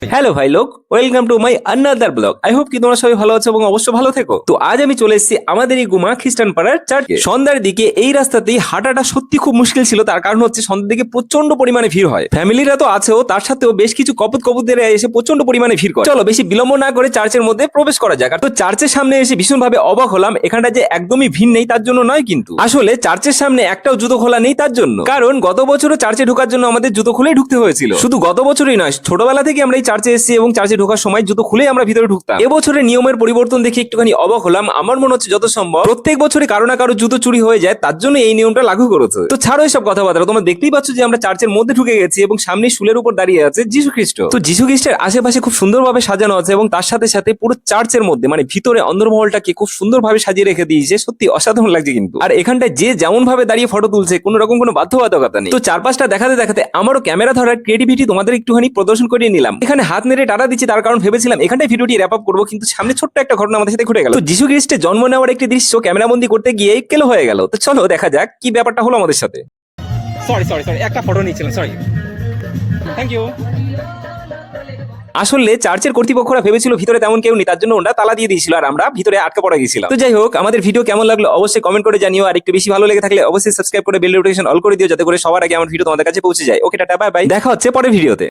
Hello ভাই লোক, welcome to my another blog. I hope কি তোমরা সবাই ভালো আছো এবং অবশ্যই ভালো থেকো। তো আজ আমি চলে এসেছি আমাদের এই গুমা খ্রিস্টান পাড়ার চার্চে। সন্ধ্যার দিকে এই রাস্তাতেই হাঁটাটা সত্যি খুব মুশকিল ছিল, তার কারণ হচ্ছে সন্ধ্যার দিকে প্রচন্ড পরিমাণে ভিড় হয়। ফ্যামিলিরা তো আছেও, তার সাথেও বেশ কিছু কপুতরা এসে প্রচন্ড পরিমাণে ভিড় করে। চলো বেশি বিলম্ব না করে চার্চের মধ্যে প্রবেশ করা যাক। আর তো চার্চের সামনে এসে ভীষণভাবে অবাক হলাম, এখানটা যে একদমই ভিড় নেই তার জন্য নয়, কিন্তু আসলে চার্চের সামনে একটাও জুতো খোলা নেই তার জন্য। কারণ গত বছরও চার্চে ঢোকার জন্য আমাদের জুতো খুলেই ঢুকতে হয়েছিল। শুধু গত বছরই নয়, ছোটবেলা থেকে আমরা এই চার্চে এসেছি এবং চার্চে ঢোকার সময় জুতো খুলে আমরা ভিতরে ঢুকতাম। এবছরের নিয়মের পরিবর্তন দেখে একটুখানি অবাক হলাম। আমার মনে হচ্ছে যত সম্ভব প্রত্যেক বছরই কারো না কারো জুতো চুরি হয়ে যায়, তার জন্য এই নিয়মটা লাগু করেছে। তো ছাড়ো এসব কথাবার্তা, তোমরা দেখতেই পাচ্ছ যে আমরা চার্চের মধ্যে ঢুকে গেছি এবং সামনে শুলের উপর দাঁড়িয়ে আছে যীশু খ্রিস্ট। তো যীশু খ্রিস্টের আশেপাশে খুব সুন্দরভাবে সাজানো আছে এবং তার সাথে সাথে পুরো চার্চের মধ্যে মানে ভিতরে অন্দরমহলটাকে খুব সুন্দরভাবে সাজিয়ে রেখে দিয়েছে। সত্যি অসাধারণ লাগছে কিন্তু। আর এখানটায় যে যেমন ভাবে দাঁড়িয়ে ফটো তুলছে, কোনো রকম কোনো বাধ্যবাধকতা নেই। তো চারপাশটা দেখাতে দেখাতে আমারও ক্যামেরা ধরার ক্রিয়েটিভিটি তোমাদের একটুখানি প্রদর্শন করে নিলাম। এখানে হাত নেড়ে টাটা দিচ্ছি, তার কারণ ভেবেছিলাম এখানটায় ভিডিওটি র্যাপ আপ করবো, কিন্তু সামনে ছোট্ট একটা ঘটনা আমাদের সাথে ঘটে গেল। তো যীশু খ্রিস্টের জন্ম নেওয়ার একটি দৃশ্য ক্যামেরাবন্দি করতে গিয়ে কেলো হয়ে গেল। তো চলো দেখা যাক কি ব্যাপারটা হলো আমাদের সাথে। সরি একটা ফটো নিচ্ছিলাম, সরি। Thank you. আসলে চার্চের কর্তৃপক্ষরা ভেবেছিল ভিতরে তেমন কেউ নেই, তার জন্য ওরা তালা দিয়ে দিয়েছিল আর আমরা ভিতরে আটকে পড়ে গেছিলাম। তো যাই হোক, আমাদের ভিডিও কেমন লাগলো অবশ্যই কমেন্ট করে জানিও। আর একটু বেশি ভালো লেগে থাকলে অবশ্যই সাবস্ক্রাইব করে বেল নোটিফিকেশন অল করে দিও, যাতে করে সবার আগে আমার ভিডিও তোমাদের কাছে পৌঁছে যায়। ওকে, টাটা, বাই বাই, দেখা হচ্ছে পরের ভিডিওতে।